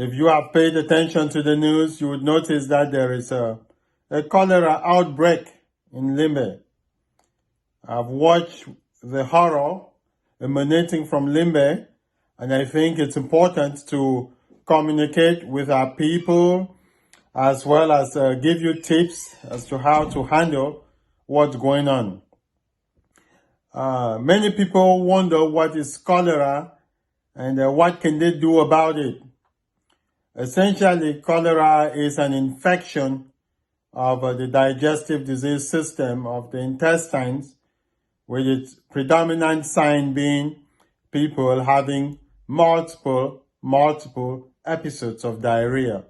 If you have paid attention to the news, you would notice that there is a cholera outbreak in Limbe. I've watched the horror emanating from Limbe, and I think it's important to communicate with our people as well as give you tips as to how to handle what's going on. Many people wonder what is cholera and what can they do about it. Essentially, cholera is an infection of the digestive disease system of the intestines, with its predominant sign being people having multiple episodes of diarrhea,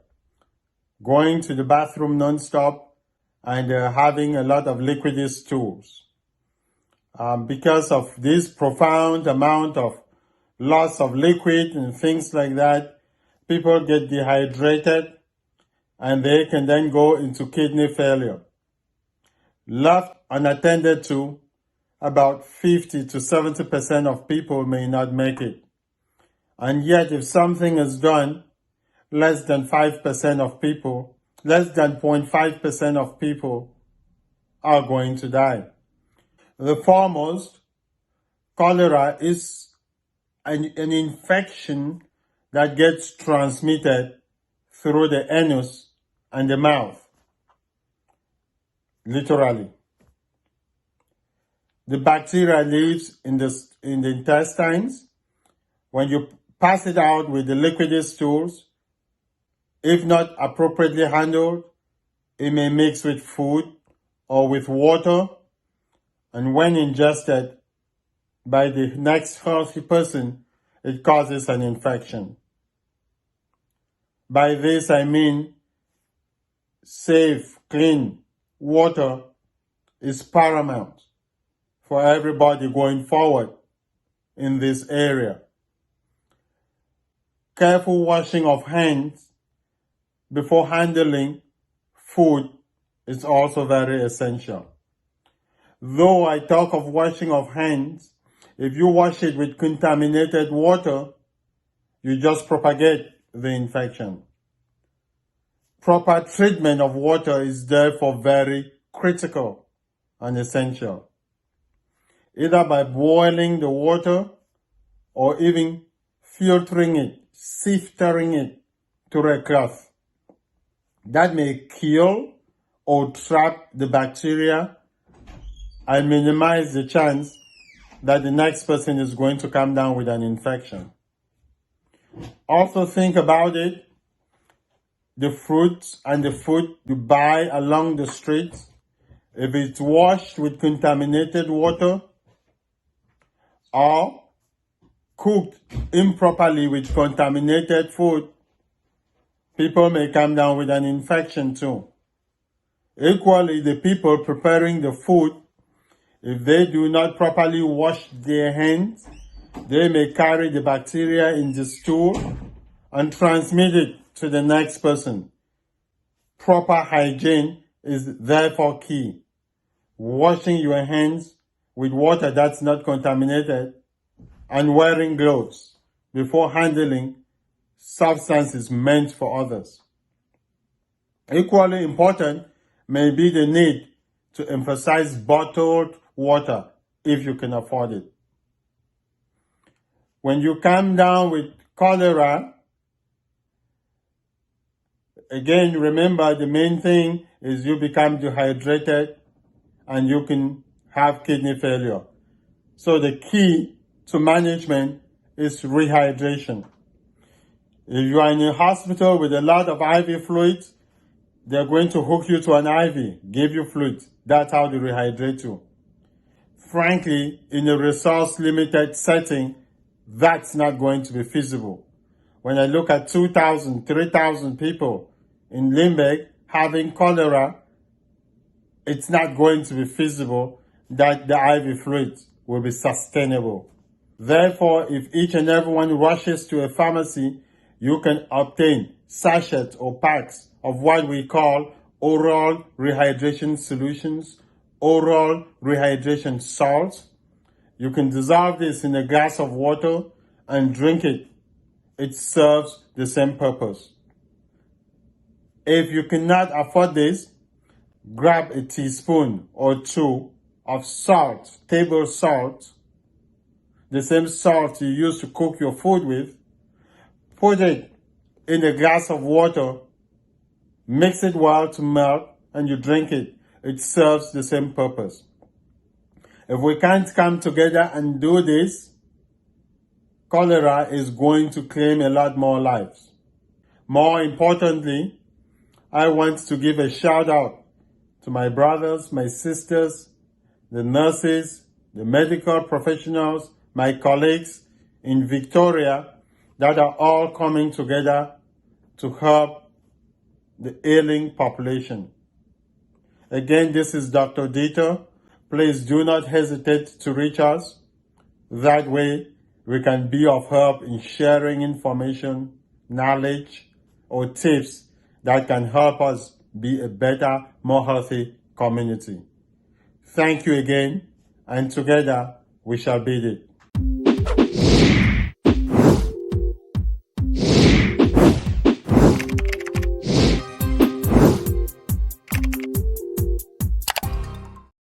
going to the bathroom non-stop, and having a lot of liquidous stools. Because of this profound amount of loss of liquid and things like that, people get dehydrated and they can then go into kidney failure. Left unattended to, about 50 to 70% of people may not make it. And yet, if something is done, less than 5% of people, less than 0.5% of people are going to die. The foremost, cholera is an infection that gets transmitted through the anus and the mouth, literally. The bacteria lives in the intestines. When you pass it out with the liquidous stools, if not appropriately handled, it may mix with food or with water, and when ingested by the next healthy person, it causes an infection. By this I mean safe, clean water is paramount for everybody going forward in this area. Careful washing of hands before handling food is also very essential. Though I talk of washing of hands, if you wash it with contaminated water, you just propagate the infection. Proper treatment of water is therefore very critical and essential, either by boiling the water or even filtering it, sifting it through a cloth. That may kill or trap the bacteria and minimize the chance that the next person is going to come down with an infection. Also think about it, the fruits and the food you buy along the streets, if it's washed with contaminated water or cooked improperly with contaminated food, people may come down with an infection too. Equally, the people preparing the food, if they do not properly wash their hands, they may carry the bacteria in the stool and transmit it to the next person. Proper hygiene is therefore key. Washing your hands with water that's not contaminated and wearing gloves before handling substances meant for others. Equally important may be the need to emphasize bottled water if you can afford it. When you come down with cholera, again, remember the main thing is you become dehydrated and you can have kidney failure. So the key to management is rehydration. If you are in a hospital with a lot of IV fluids, they're going to hook you to an IV, give you fluids. That's how they rehydrate you. Frankly, in a resource-limited setting, that's not going to be feasible. When I look at 2,000, 3,000 people in Limburg having cholera, it's not going to be feasible that the IV fluids will be sustainable. Therefore, if each and everyone rushes to a pharmacy, you can obtain sachets or packs of what we call oral rehydration solutions, oral rehydration salts. You can dissolve this in a glass of water and drink it it serves the same purpose. If you cannot afford this, grab a teaspoon or two of salt, table salt, the same salt you use to cook your food with, put it in a glass of water, mix it well to melt, and you drink it. It serves the same purpose. If we can't come together and do this, cholera is going to claim a lot more lives. More importantly, I want to give a shout out to my brothers, my sisters, the nurses, the medical professionals, my colleagues in Victoria that are all coming together to help the ailing population. Again, this is Dr. Dieter. Please do not hesitate to reach us. That way, we can be of help in sharing information, knowledge, or tips that can help us be a better, more healthy community. Thank you again, and together we shall beat it.